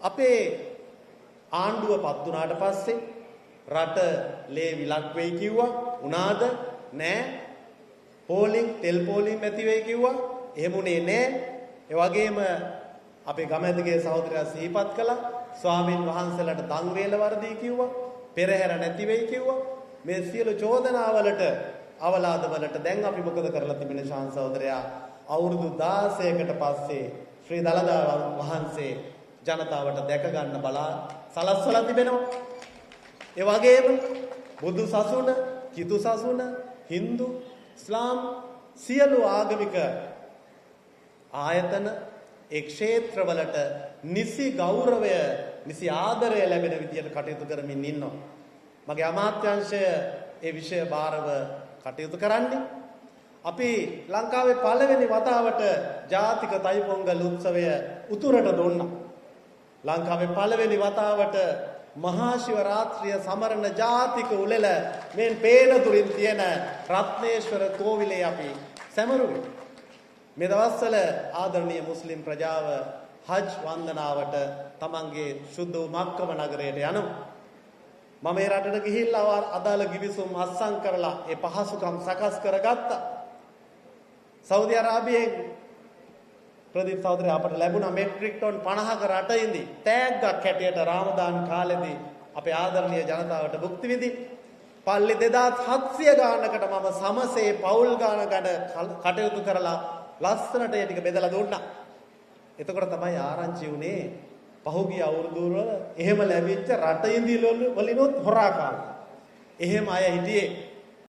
අපේ ආණ්ඩුව පත් වුණාට පස්සේ රට ලේ විලක් වෙයි කිව්වා. උනාද? නෑ. පෝලිං තෙල් පෝලිං නැති වෙයි කිව්වා. එහෙමුනේ නෑ. ඒ වගේම අපේ ගමැතිගේ සහෝදරයා සිහිපත් කළා. ස්වාමින් වහන්සේලාට දන් වේල වර්ධී කිව්වා. පෙරහැර නැති වෙයි කිව්වා. මේ සියලු චෝදනාවලට අවලාදවලට දැන් අපි මොකද කරලා තිබෙන්නේ ශාන් සහෝදරයා? අවුරුදු 16කට පස්සේ ශ්‍රී දළදා වහන්සේ ජනතාවට දැක ගන්න බලා සලස්වලා තිබෙනවා. ඒ වගේම බුදු සසුන, කිතු සසුන, Hindu, ඉස්ලාම් සියලු ආගමික ආයතන ඒ ක්ෂේත්‍රවලට නිසි ගෞරවය, නිසි ආදරය ලැබෙන විදියට කටයුතු කරමින් ඉන්නවා. මගේ අමාත්‍යාංශය ඒ විෂය බාරව කටයුතු කරන්නේ. අපි ලංකාවේ පළවෙනි වතාවට ජාතික තයිපොංගල් උත්සවය උතුරට දුන්නා. ලංකාවේ පළවෙනි වතාවට මහා ශිවරාත්‍රිය සමරන ජාතික උළෙල මෙන් පේනතුරින් තියෙන රත්නේශ්වර කෝවිලේ අපි සැමරුවේ. මේ දවස්වල ආදරණීය මුස්ලිම් ප්‍රජාව හජ් වන්දනාවට තමන්ගේ සුද්ධ මක්කම නගරයට යනවා. මම මේ රටට ගිහිල්ලා අදාළ ගිවිසුම් අත්සන් කරලා ඒ පහසුකම් සකස් කරගත්තා. සෞදි අරාබියෙන් ප්‍රදීප් සහෝදරය අපට ලැබුණා මෙට්‍රික් ටන් 50ක රටින්දී තෑග්ගක් හැටියට රාමදාන් කාලෙදී අපේ ආදරණීය ජනතාවට භුක්ති විඳි. පල්ලි 2700 ගානකට මම සමසේ පවුල් ගාන ගන්න කටයුතු කරලා ලස්සනට ඒ ටික බෙදලා දුන්නා. එතකොට තමයි ආරංචි වුණේ පහුගිය අවුරුදු වල එහෙම ලැබිච්ච රටින්දී වලිනොත් හොරා කාලා. එහෙම අය හිටියේ.